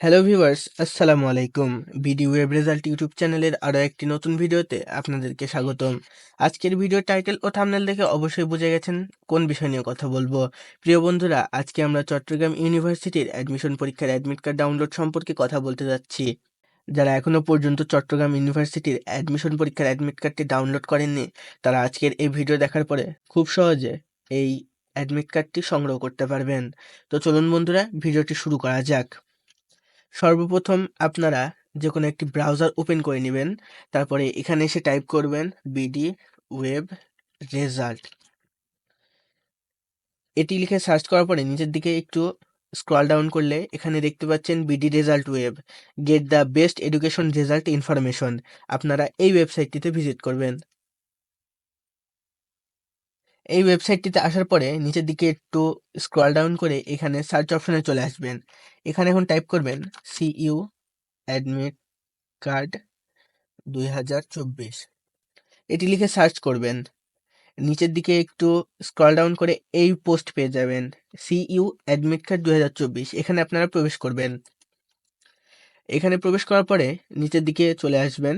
Hello viewers, আসসালামু আলাইকুম। BD web result YouTube চ্যানেলের আরও একটি নতুন ভিডিওতে আপনাদেরকে স্বাগতম। আজকের ভিডিও টাইটেল ও থাম্বনেল দেখে অবশ্যই বুঝে গেছেন কোন বিষয় নিয়ে কথা বলবো। প্রিয় বন্ধুরা, আজকে আমরা চট্টগ্রাম ইউনিভার্সিটির অ্যাডমিশন পরীক্ষার অ্যাডমিট কার্ড ডাউনলোড সম্পর্কে কথা বলতে যাচ্ছি। যারা এখনও পর্যন্ত চট্টগ্রাম ইউনিভার্সিটির অ্যাডমিশন পরীক্ষার অ্যাডমিট কার্ডটি ডাউনলোড করেননি, তারা আজকের এই ভিডিও দেখার পরে খুব সহজে এই অ্যাডমিট কার্ডটি সংগ্রহ করতে পারবেন। তো চলুন বন্ধুরা, ভিডিওটি শুরু করা যাক। সর্বপ্রথম আপনারা যে কোনো একটি ব্রাউজার ওপেন করে নেবেন, তারপরে এখানে এসে টাইপ করবেন বিডি ওয়েব রেজাল্ট। এটি লিখে সার্চ করার পরে নিচের দিকে একটু স্ক্রল ডাউন করলে এখানে দেখতে পাচ্ছেন BD result web, get the best education result information. আপনারা এই ওয়েবসাইটটিতে ভিজিট করবেন। এই ওয়েবসাইটটিতে আসার পরে নিচের দিকে একটু স্ক্রল ডাউন করে এখানে সার্চ অপশনে চলে আসবেন। এখানে এখন টাইপ করবেন সিইউ অ্যাডমিট কার্ড 2024। এটি লিখে সার্চ করবেন। নিচের দিকে একটু স্ক্রল ডাউন করে এই পোস্ট পেয়ে যাবেন, সিইউ অ্যাডমিট কার্ড 2024। এখানে আপনারা প্রবেশ করবেন। এখানে প্রবেশ করার পরে নিচের দিকে চলে আসবেন।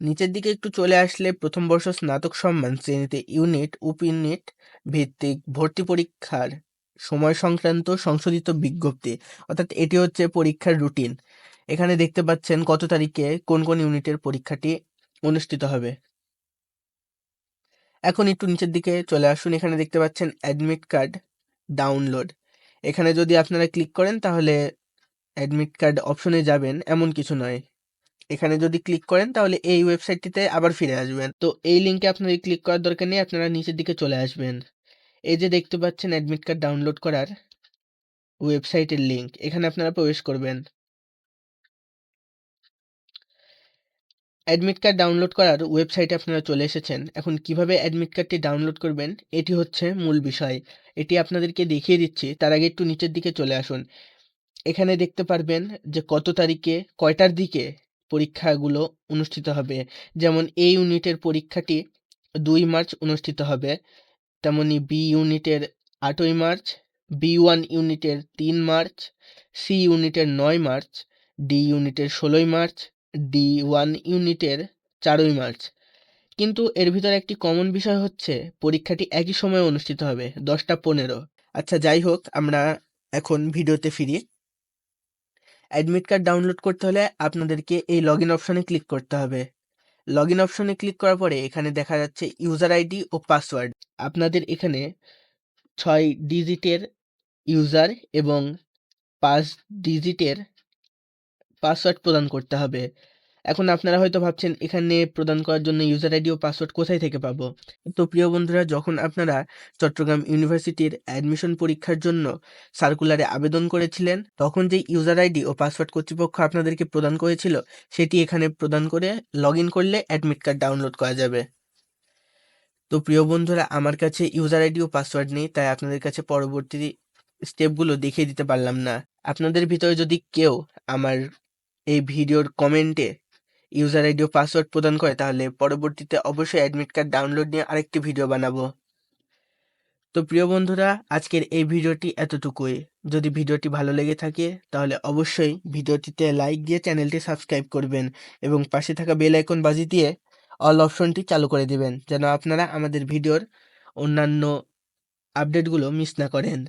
নিচের দিকে একটু চলে আসলে প্রথম বর্ষ স্নাতক সম্মান শ্রেণীতে ইউনিট উপইউনিট ভিত্তিক ভর্তি পরীক্ষার সময় সংক্রান্ত সংশোধিত বিজ্ঞপ্তি, অর্থাৎ এটি হচ্ছে পরীক্ষার রুটিন। এখানে দেখতে পাচ্ছেন কত তারিখে কোন কোন ইউনিটের পরীক্ষাটি অনুষ্ঠিত হবে। এখন একটু নিচের দিকে চলে আসুন। এখানে দেখতে পাচ্ছেন অ্যাডমিট কার্ড ডাউনলোড। এখানে যদি আপনারা ক্লিক করেন তাহলে অ্যাডমিট কার্ড অপশনে যাবেন এমন কিছু নয়। এখানে যদি ক্লিক করেন তাহলে এই ওয়েবসাইটটিতে আবার ফিরে আসবেন। তো এই লিঙ্কে আপনাদের ক্লিক করার দরকার নেই, আপনারা নিচের দিকে চলে আসবেন। এই যে দেখতে পাচ্ছেন অ্যাডমিট কার্ড ডাউনলোড করার ওয়েবসাইটের লিঙ্ক, এখানে আপনারা প্রবেশ করবেন। অ্যাডমিট কার্ড ডাউনলোড করার ওয়েবসাইটে আপনারা চলে এসেছেন। এখন কিভাবে অ্যাডমিট কার্ডটি ডাউনলোড করবেন এটি হচ্ছে মূল বিষয়। এটি আপনাদেরকে দেখিয়ে দিচ্ছি, তার আগে একটু নিচের দিকে চলে আসুন। এখানে দেখতে পারবেন যে কত তারিখে কয়টার দিকে পরীক্ষাগুলো অনুষ্ঠিত হবে। যেমন এই ইউনিটের পরীক্ষাটি 2 মার্চ অনুষ্ঠিত হবে, তেমনি বি ইউনিটের 8ই মার্চ, বি1 ইউনিটের 3 মার্চ, সি ইউনিটের 9 মার্চ, ডি ইউনিটের 16ই মার্চ, ডি1 ইউনিটের 4ই মার্চ। কিন্তু এর ভিতরে একটি কমন বিষয় হচ্ছে পরীক্ষাটি একই সময়ে অনুষ্ঠিত হবে, 10টা 15। আচ্ছা, যাই হোক, আমরা এখন ভিডিওতে ফিরি। অ্যাডমিট কার্ড ডাউনলোড করতে হলে আপনাদেরকে এই লগ ইন অপশনে ক্লিক করতে হবে। লগ ইন অপশনে ক্লিক করার পরে এখানে দেখা যাচ্ছে ইউজার আইডি ও পাসওয়ার্ড। আপনাদের এখানে 6 ডিজিটের ইউজার এবং 5 ডিজিটের পাসওয়ার্ড প্রদান করতে হবে। এখন আপনারা হয়তো ভাবছেন এখানে প্রদান করার জন্য ইউজার আইডি ও পাসওয়ার্ড কোথায় থেকে পাবো। তো প্রিয় বন্ধুরা, যখন আপনারা চট্টগ্রাম ইউনিভার্সিটির অ্যাডমিশন পরীক্ষার জন্য সার্কুলারে আবেদন করেছিলেন, তখন যে ইউজার আইডি ও পাসওয়ার্ড কর্তৃপক্ষ আপনাদেরকে প্রদান করেছিল সেটি এখানে প্রদান করে লগ ইন করলে অ্যাডমিট কার্ড ডাউনলোড করা যাবে। তো প্রিয় বন্ধুরা, আমার কাছে ইউজার আইডি ও পাসওয়ার্ড নেই, তাই আপনাদের কাছে পরবর্তী স্টেপগুলো দেখিয়ে দিতে পারলাম না। আপনাদের ভিতরে যদি কেউ আমার এই ভিডিওর কমেন্টে ইউজার আইডি ও পাসওয়ার্ড প্রদান করে তাহলে পরবর্তীতে অবশ্যই অ্যাডমিট কার্ড ডাউনলোড নিয়ে আরেকটি ভিডিও বানাবো। তো প্রিয় বন্ধুরা, আজকের এই ভিডিওটি এতটুকুই। যদি ভিডিওটি ভালো লেগে থাকে তাহলে অবশ্যই ভিডিওটিতে লাইক দিয়ে চ্যানেলটি সাবস্ক্রাইব করবেন এবং পাশে থাকা বেল আইকন বাজিয়ে দিয়ে অল অপশনটি চালু করে দিবেন, যেন আপনারা আমাদের ভিডিওর অন্যান্য আপডেটগুলো মিস না করেন।